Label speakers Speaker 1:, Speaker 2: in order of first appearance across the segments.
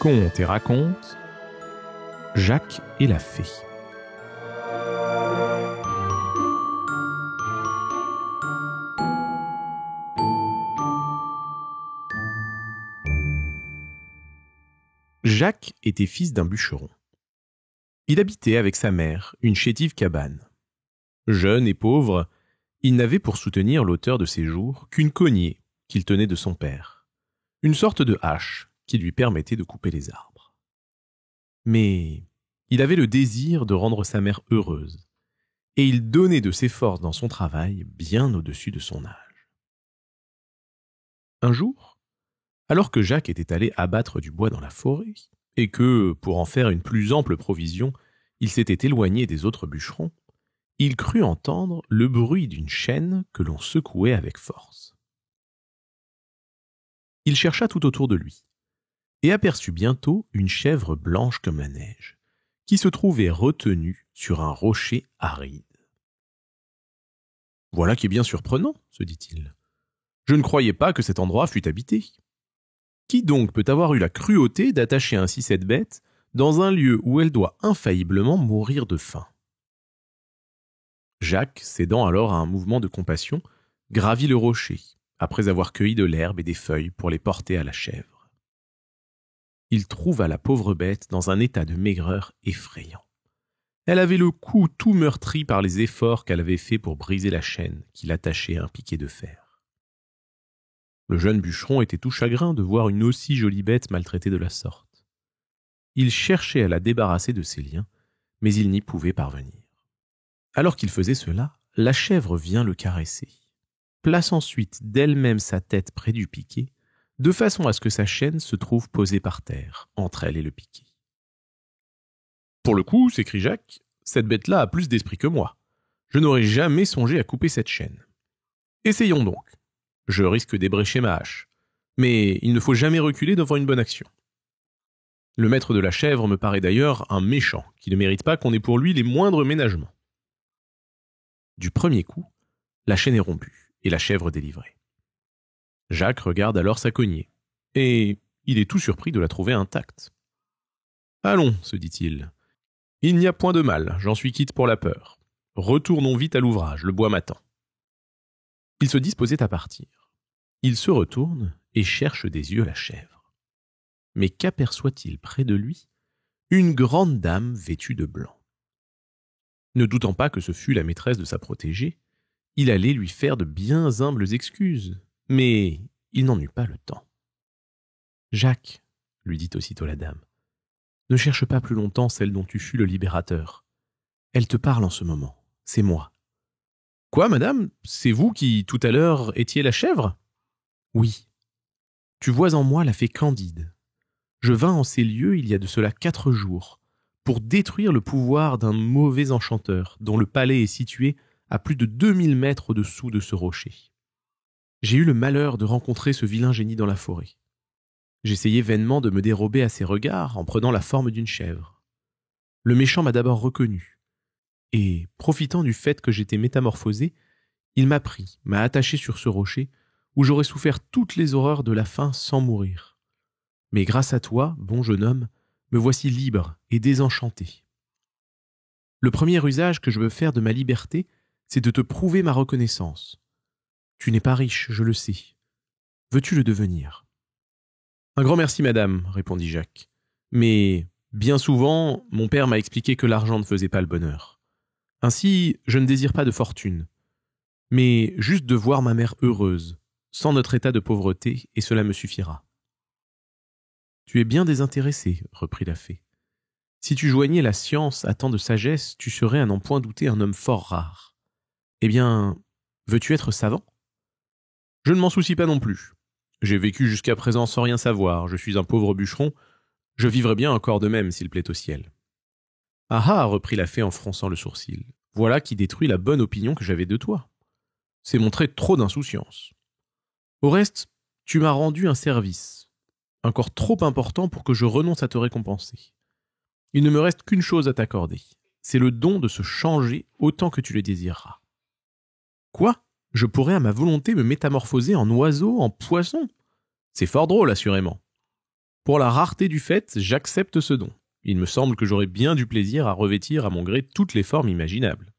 Speaker 1: Conte et raconte Jacques et la fée. Jacques était fils d'un bûcheron. Il habitait avec sa mère une chétive cabane. Jeune et pauvre, il n'avait pour soutenir l'auteur de ses jours qu'une cognée qu'il tenait de son père, une sorte de hache qui lui permettait de couper les arbres. Mais il avait le désir de rendre sa mère heureuse, et il donnait de ses forces dans son travail bien au-dessus de son âge. Un jour, alors que Jacques était allé abattre du bois dans la forêt, et que, pour en faire une plus ample provision, il s'était éloigné des autres bûcherons, il crut entendre le bruit d'une chaîne que l'on secouait avec force. Il chercha tout autour de lui, et aperçut bientôt une chèvre blanche comme la neige, qui se trouvait retenue sur un rocher aride. « Voilà qui est bien surprenant, » se dit-il. « Je ne croyais pas que cet endroit fût habité. Qui donc peut avoir eu la cruauté d'attacher ainsi cette bête dans un lieu où elle doit infailliblement mourir de faim ?» Jacques, cédant alors à un mouvement de compassion, gravit le rocher, après avoir cueilli de l'herbe et des feuilles pour les porter à la chèvre. Il trouva la pauvre bête dans un état de maigreur effrayant. Elle avait le cou tout meurtri par les efforts qu'elle avait faits pour briser la chaîne qui l'attachait à un piquet de fer. Le jeune bûcheron était tout chagrin de voir une aussi jolie bête maltraitée de la sorte. Il cherchait à la débarrasser de ses liens, mais il n'y pouvait parvenir. Alors qu'il faisait cela, la chèvre vient le caresser, place ensuite d'elle-même sa tête près du piquet, de façon à ce que sa chaîne se trouve posée par terre, entre elle et le piquet. « Pour le coup, s'écrie Jacques, cette bête-là a plus d'esprit que moi. Je n'aurais jamais songé à couper cette chaîne. Essayons donc. Je risque d'ébrécher ma hache, mais il ne faut jamais reculer devant une bonne action. Le maître de la chèvre me paraît d'ailleurs un méchant qui ne mérite pas qu'on ait pour lui les moindres ménagements. » Du premier coup, la chaîne est rompue et la chèvre délivrée. Jacques regarde alors sa cognée, et il est tout surpris de la trouver intacte. « Allons, se dit-il, il n'y a point de mal, j'en suis quitte pour la peur. Retournons vite à l'ouvrage, le bois m'attend. » Il se disposait à partir. Il se retourne et cherche des yeux la chèvre. Mais qu'aperçoit-il près de lui ? Une grande dame vêtue de blanc. Ne doutant pas que ce fût la maîtresse de sa protégée, il allait lui faire de bien humbles excuses, mais il n'en eut pas le temps. « Jacques, lui dit aussitôt la dame, ne cherche pas plus longtemps celle dont tu fus le libérateur. Elle te parle en ce moment, c'est moi. »« Quoi, madame ? C'est vous qui, tout à l'heure, étiez la chèvre ? » ?»« Oui. Tu vois en moi la fée Candide. Je vins en ces lieux il y a de cela 4 jours, pour détruire le pouvoir d'un mauvais enchanteur dont le palais est situé à plus de 2000 mètres au-dessous de ce rocher. J'ai eu le malheur de rencontrer ce vilain génie dans la forêt. J'essayais vainement de me dérober à ses regards en prenant la forme d'une chèvre. Le méchant m'a d'abord reconnu, et, profitant du fait que j'étais métamorphosé, il m'a pris, m'a attaché sur ce rocher, où j'aurais souffert toutes les horreurs de la faim sans mourir. Mais grâce à toi, bon jeune homme, me voici libre et désenchanté. Le premier usage que je veux faire de ma liberté, c'est de te prouver ma reconnaissance. Tu n'es pas riche, je le sais. Veux-tu le devenir ? » « Un grand merci, madame, » répondit Jacques. « Mais, bien souvent, mon père m'a expliqué que l'argent ne faisait pas le bonheur. Ainsi, je ne désire pas de fortune, mais juste de voir ma mère heureuse, sans notre état de pauvreté, et cela me suffira. » « Tu es bien désintéressé, » reprit la fée. « Si tu joignais la science à tant de sagesse, tu serais, à n'en point douter, un homme fort rare. Eh bien, veux-tu être savant ? Je ne m'en soucie pas non plus. J'ai vécu jusqu'à présent sans rien savoir, je suis un pauvre bûcheron, je vivrai bien encore de même s'il plaît au ciel. »« Ah ah » reprit la fée en fronçant le sourcil, « voilà qui détruit la bonne opinion que j'avais de toi. C'est montrer trop d'insouciance. Au reste, tu m'as rendu un service, encore trop important pour que je renonce à te récompenser. Il ne me reste qu'une chose à t'accorder, c'est le don de se changer autant que tu le désireras. »« Quoi ? Je pourrais à ma volonté me métamorphoser en oiseau, en poisson ? C'est fort drôle, assurément. » Pour la rareté du fait, j'accepte ce don. Il me semble que j'aurai bien du plaisir à revêtir à mon gré toutes les formes imaginables.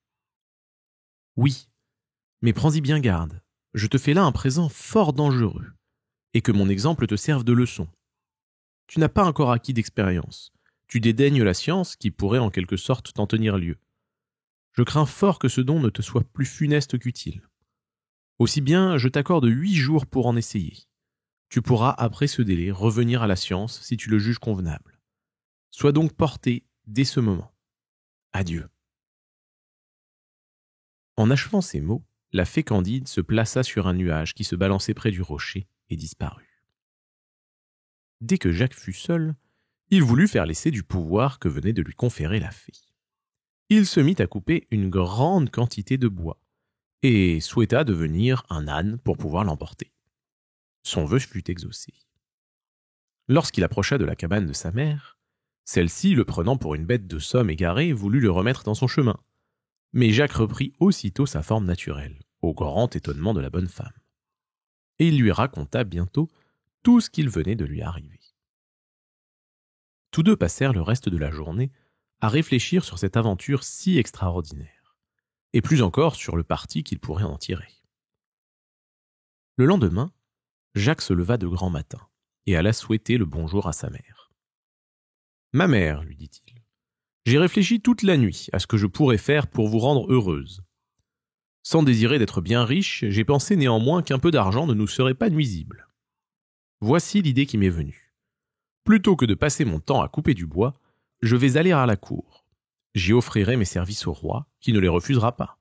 Speaker 1: Oui, mais prends-y bien garde. Je te fais là un présent fort dangereux, et que mon exemple te serve de leçon. Tu n'as pas encore acquis d'expérience. Tu dédaignes la science qui pourrait en quelque sorte t'en tenir lieu. Je crains fort que ce don ne te soit plus funeste qu'utile. Aussi bien, je t'accorde 8 jours pour en essayer. Tu pourras, après ce délai, revenir à la science si tu le juges convenable. Sois donc porté dès ce moment. Adieu. En achevant ces mots, la fée Candide se plaça sur un nuage qui se balançait près du rocher et disparut. Dès que Jacques fut seul, il voulut faire l'essai du pouvoir que venait de lui conférer la fée. Il se mit à couper une grande quantité de bois et souhaita devenir un âne pour pouvoir l'emporter. Son vœu fut exaucé. Lorsqu'il approcha de la cabane de sa mère, celle-ci, le prenant pour une bête de somme égarée, voulut le remettre dans son chemin. Mais Jacques reprit aussitôt sa forme naturelle, au grand étonnement de la bonne femme. Et il lui raconta bientôt tout ce qu'il venait de lui arriver. Tous deux passèrent le reste de la journée à réfléchir sur cette aventure si extraordinaire, et plus encore sur le parti qu'ils pourraient en tirer. Le lendemain, Jacques se leva de grand matin et alla souhaiter le bonjour à sa mère. « Ma mère, lui dit-il, j'ai réfléchi toute la nuit à ce que je pourrais faire pour vous rendre heureuse. Sans désirer d'être bien riche, j'ai pensé néanmoins qu'un peu d'argent ne nous serait pas nuisible. Voici l'idée qui m'est venue. Plutôt que de passer mon temps à couper du bois, je vais aller à la cour. J'y offrirai mes services au roi, qui ne les refusera pas.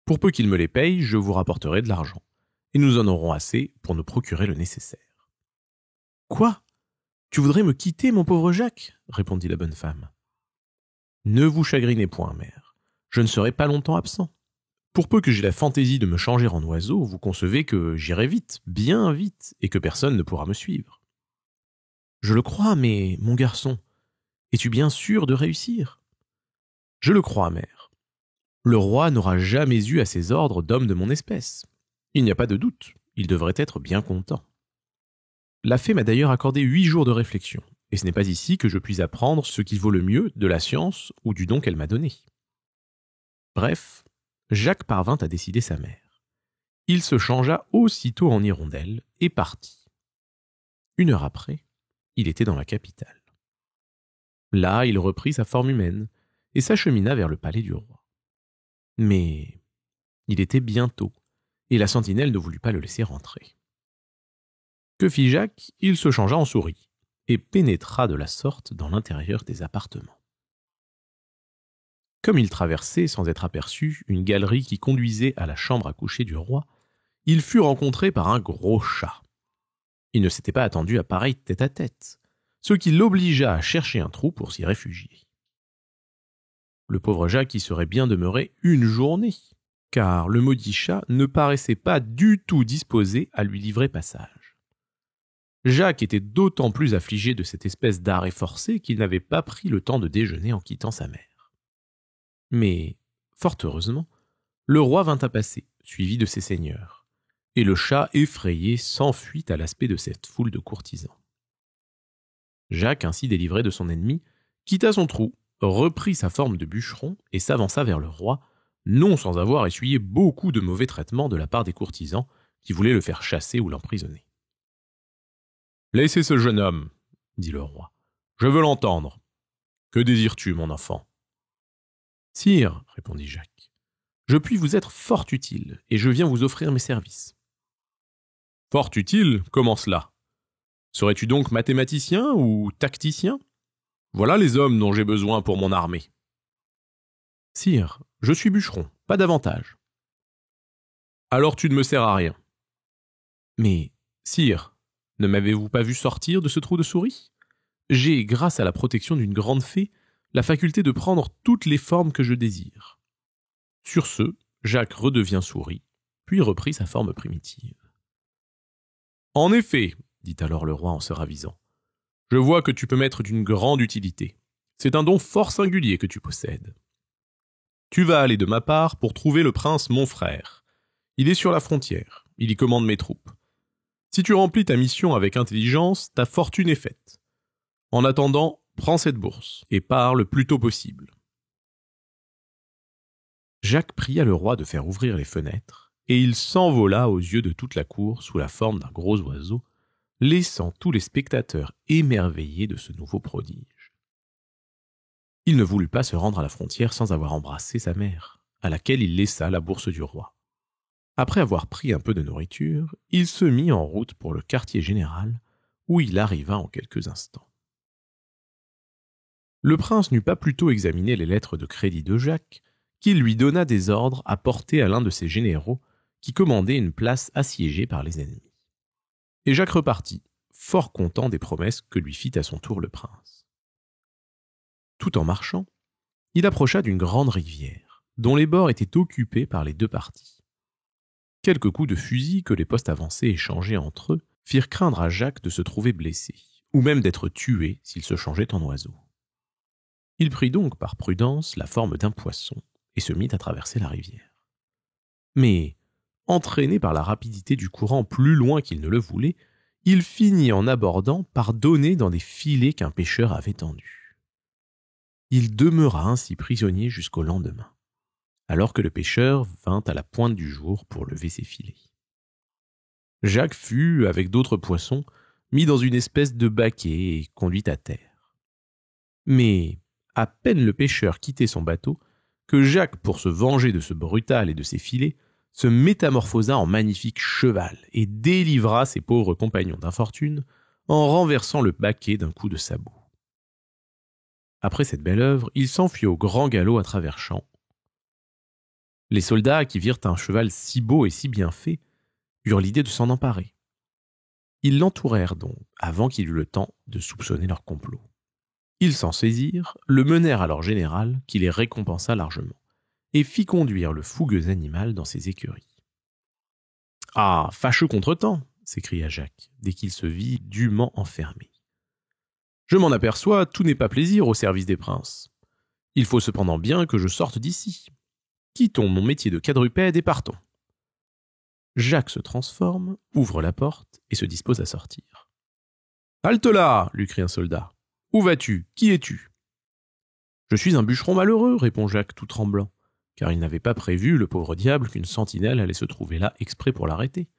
Speaker 1: Pour peu qu'il me les paye, je vous rapporterai de l'argent, et nous en aurons assez pour nous procurer le nécessaire. »« Quoi ? Tu voudrais me quitter, mon pauvre Jacques ?» répondit la bonne femme. « Ne vous chagrinez point, mère. Je ne serai pas longtemps absent. Pour peu que j'aie la fantaisie de me changer en oiseau, vous concevez que j'irai vite, bien vite, et que personne ne pourra me suivre. »« Je le crois, mais, mon garçon, es-tu bien sûr de réussir ?»« Je le crois, mère. Le roi n'aura jamais eu à ses ordres d'hommes de mon espèce. Il n'y a pas de doute, il devrait être bien content. La fée m'a d'ailleurs accordé 8 jours de réflexion, et ce n'est pas ici que je puis apprendre ce qui vaut le mieux de la science ou du don qu'elle m'a donné. » Bref, Jacques parvint à décider sa mère. Il se changea aussitôt en hirondelle et partit. 1 heure après, il était dans la capitale. Là, il reprit sa forme humaine et s'achemina vers le palais du roi. Mais il était bien tôt, et la sentinelle ne voulut pas le laisser rentrer. Que fit Jacques ? Il se changea en souris et pénétra de la sorte dans l'intérieur des appartements. Comme il traversait, sans être aperçu, une galerie qui conduisait à la chambre à coucher du roi, il fut rencontré par un gros chat. Il ne s'était pas attendu à pareil tête-à-tête, ce qui l'obligea à chercher un trou pour s'y réfugier. Le pauvre Jacques y serait bien demeuré 1 journée, car le maudit chat ne paraissait pas du tout disposé à lui livrer passage. Jacques était d'autant plus affligé de cette espèce d'arrêt forcé qu'il n'avait pas pris le temps de déjeuner en quittant sa mère. Mais, fort heureusement, le roi vint à passer, suivi de ses seigneurs, et le chat effrayé s'enfuit à l'aspect de cette foule de courtisans. Jacques, ainsi délivré de son ennemi, quitta son trou, reprit sa forme de bûcheron et s'avança vers le roi, non sans avoir essuyé beaucoup de mauvais traitements de la part des courtisans qui voulaient le faire chasser ou l'emprisonner. « Laissez ce jeune homme, dit le roi. Je veux l'entendre. Que désires-tu, mon enfant ? » « Sire, répondit Jacques, je puis vous être fort utile, et je viens vous offrir mes services. »« Fort utile ? Comment cela ? Serais-tu donc mathématicien ou tacticien ? Voilà les hommes dont j'ai besoin pour mon armée. »« Sire, je suis bûcheron, pas davantage. »« Alors tu ne me sers à rien. »« Mais, sire, ne m'avez-vous pas vu sortir de ce trou de souris ? J'ai, grâce à la protection d'une grande fée, la faculté de prendre toutes les formes que je désire. » Sur ce, Jacques redevint souris, puis reprit sa forme primitive. « En effet, dit alors le roi en se ravisant, je vois que tu peux m'être d'une grande utilité. C'est un don fort singulier que tu possèdes. Tu vas aller de ma part pour trouver le prince mon frère. Il est sur la frontière, il y commande mes troupes. Si tu remplis ta mission avec intelligence, ta fortune est faite. En attendant, prends cette bourse et pars le plus tôt possible. » Jacques pria le roi de faire ouvrir les fenêtres, et il s'envola aux yeux de toute la cour sous la forme d'un gros oiseau, laissant tous les spectateurs émerveillés de ce nouveau prodige. Il ne voulut pas se rendre à la frontière sans avoir embrassé sa mère, à laquelle il laissa la bourse du roi. Après avoir pris un peu de nourriture, il se mit en route pour le quartier général, où il arriva en quelques instants. Le prince n'eut pas plutôt examiné les lettres de crédit de Jacques qu'il lui donna des ordres à porter à l'un de ses généraux qui commandait une place assiégée par les ennemis. Et Jacques repartit, fort content des promesses que lui fit à son tour le prince. Tout en marchant, il approcha d'une grande rivière, dont les bords étaient occupés par les deux parties. Quelques coups de fusil que les postes avancés échangeaient entre eux firent craindre à Jacques de se trouver blessé, ou même d'être tué s'il se changeait en oiseau. Il prit donc par prudence la forme d'un poisson et se mit à traverser la rivière. Mais, entraîné par la rapidité du courant plus loin qu'il ne le voulait, il finit en abordant par donner dans des filets qu'un pêcheur avait tendus. Il demeura ainsi prisonnier jusqu'au lendemain, alors que le pêcheur vint à la pointe du jour pour lever ses filets. Jacques fut, avec d'autres poissons, mis dans une espèce de baquet et conduit à terre. Mais, à peine le pêcheur quittait son bateau, que Jacques, pour se venger de ce brutal et de ses filets, se métamorphosa en magnifique cheval et délivra ses pauvres compagnons d'infortune en renversant le baquet d'un coup de sabot. Après cette belle œuvre, il s'enfuit au grand galop à travers champs. Les soldats, qui virent un cheval si beau et si bien fait, eurent l'idée de s'en emparer. Ils l'entourèrent donc, avant qu'il eût le temps de soupçonner leur complot. Ils s'en saisirent, le menèrent à leur général, qui les récompensa largement, et fit conduire le fougueux animal dans ses écuries. « Ah, fâcheux contretemps !» s'écria Jacques, dès qu'il se vit dûment enfermé. « Je m'en aperçois, tout n'est pas plaisir au service des princes. Il faut cependant bien que je sorte d'ici. Quittons mon métier de quadrupède et partons. » Jacques se transforme, ouvre la porte et se dispose à sortir. « Halte là !» lui crie un soldat. « Où vas-tu ? Qui es-tu » ? « Je suis un bûcheron malheureux, répond Jacques tout tremblant, car il n'avait pas prévu, le pauvre diable, qu'une sentinelle allait se trouver là exprès pour l'arrêter.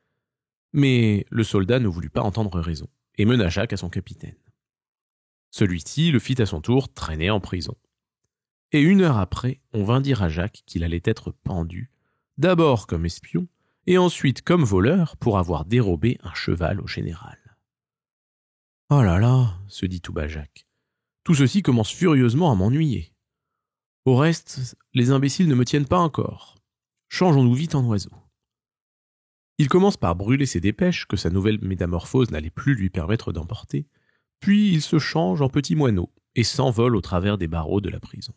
Speaker 1: Mais le soldat ne voulut pas entendre raison, et mena Jacques à son capitaine. Celui-ci le fit à son tour traîner en prison. Et 1 heure après, on vint dire à Jacques qu'il allait être pendu, d'abord comme espion, et ensuite comme voleur pour avoir dérobé un cheval au général. « Oh là là !» se dit tout bas Jacques. « Tout ceci commence furieusement à m'ennuyer. Au reste, les imbéciles ne me tiennent pas encore. Changeons-nous vite en oiseaux. » Il commence par brûler ses dépêches que sa nouvelle métamorphose n'allait plus lui permettre d'emporter, puis il se change en petit moineau et s'envole au travers des barreaux de la prison.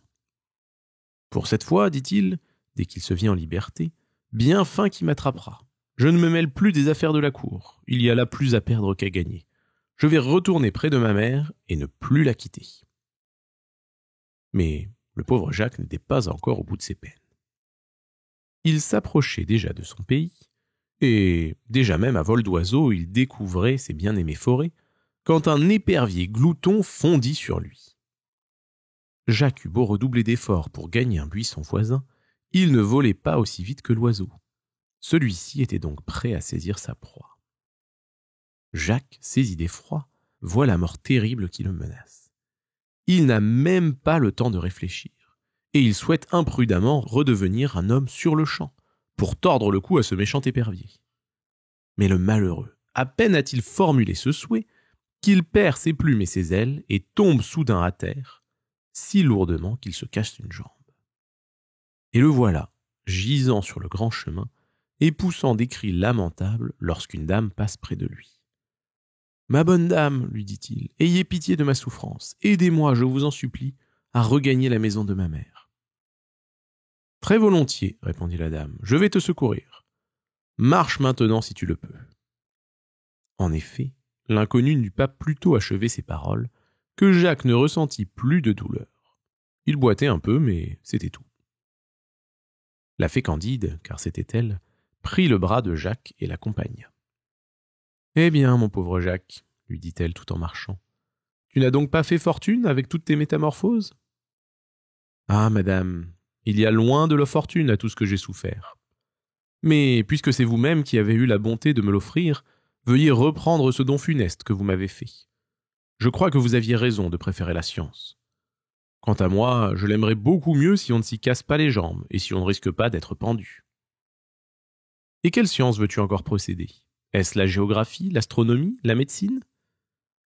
Speaker 1: « Pour cette fois, dit-il, dès qu'il se vit en liberté, bien fin qui m'attrapera. Je ne me mêle plus des affaires de la cour, il y a là plus à perdre qu'à gagner. Je vais retourner près de ma mère et ne plus la quitter. » Mais le pauvre Jacques n'était pas encore au bout de ses peines. Il s'approchait déjà de son pays, et déjà même à vol d'oiseau il découvrait ses bien-aimées forêts, quand un épervier glouton fondit sur lui. Jacques eut beau redoubler d'efforts pour gagner un buisson voisin, il ne volait pas aussi vite que l'oiseau. Celui-ci était donc prêt à saisir sa proie. Jacques, saisi d'effroi, voit la mort terrible qui le menace. Il n'a même pas le temps de réfléchir, et il souhaite imprudemment redevenir un homme sur le champ, pour tordre le cou à ce méchant épervier. Mais le malheureux, à peine a-t-il formulé ce souhait, qu'il perd ses plumes et ses ailes et tombe soudain à terre, si lourdement qu'il se casse une jambe. Et le voilà, gisant sur le grand chemin, et poussant des cris lamentables lorsqu'une dame passe près de lui. « Ma bonne dame, lui dit-il, ayez pitié de ma souffrance, aidez-moi, je vous en supplie, à regagner la maison de ma mère. »« Très volontiers, répondit la dame, je vais te secourir. Marche maintenant si tu le peux. » En effet, l'inconnu n'eut pas plus tôt achevé ces paroles que Jacques ne ressentit plus de douleur. Il boitait un peu, mais c'était tout. La fée Candide, car c'était elle, prit le bras de Jacques et l'accompagna. « Eh bien, mon pauvre Jacques, lui dit-elle tout en marchant, tu n'as donc pas fait fortune avec toutes tes métamorphoses ? Ah, madame, il y a loin de la fortune à tout ce que j'ai souffert. Mais puisque c'est vous-même qui avez eu la bonté de me l'offrir, veuillez reprendre ce don funeste que vous m'avez fait. Je crois que vous aviez raison de préférer la science. Quant à moi, je l'aimerais beaucoup mieux si on ne s'y casse pas les jambes et si on ne risque pas d'être pendu. Et quelle science veux-tu encore posséder ? Est-ce la géographie, l'astronomie, la médecine ?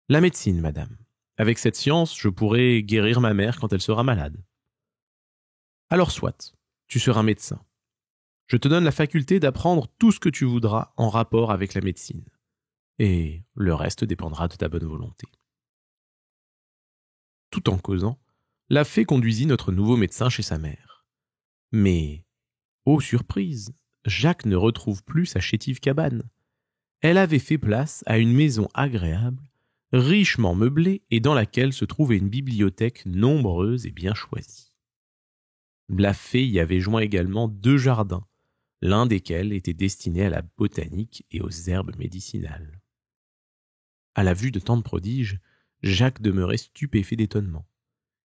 Speaker 1: La médecine, madame. Avec cette science, je pourrai guérir ma mère quand elle sera malade. Alors soit, tu seras médecin. Je te donne la faculté d'apprendre tout ce que tu voudras en rapport avec la médecine. Et le reste dépendra de ta bonne volonté. Tout en causant, la fée conduisit notre nouveau médecin chez sa mère. Mais, ô surprise, Jacques ne retrouve plus sa chétive cabane. Elle avait fait place à une maison agréable, richement meublée et dans laquelle se trouvait une bibliothèque nombreuse et bien choisie. La fée y avait joint également 2 jardins, l'un desquels était destiné à la botanique et aux herbes médicinales. À la vue de tant de prodiges, Jacques demeurait stupéfait d'étonnement.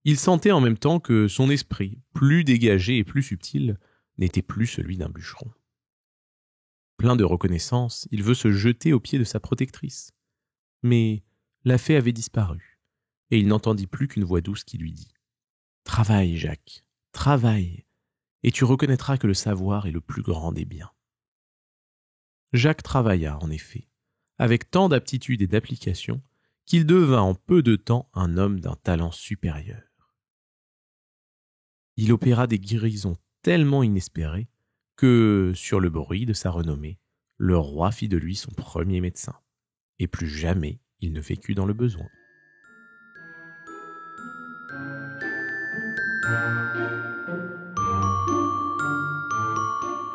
Speaker 1: Il sentait en même temps que son esprit, plus dégagé et plus subtil, n'était plus celui d'un bûcheron. Plein de reconnaissance, il veut se jeter aux pieds de sa protectrice. Mais la fée avait disparu, et il n'entendit plus qu'une voix douce qui lui dit « Travaille, Jacques, travaille, et tu reconnaîtras que le savoir est le plus grand des biens. » Jacques travailla, en effet, avec tant d'aptitude et d'application qu'il devint en peu de temps un homme d'un talent supérieur. Il opéra des guérisons tellement inespérées que, sur le bruit de sa renommée, le roi fit de lui son premier médecin, et plus jamais il ne vécut dans le besoin.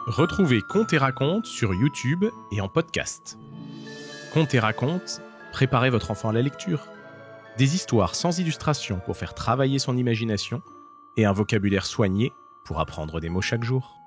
Speaker 1: Retrouvez Contes et Racontes sur YouTube et en podcast. Contes et Racontes, préparez votre enfant à la lecture. Des histoires sans illustration pour faire travailler son imagination et un vocabulaire soigné pour apprendre des mots chaque jour.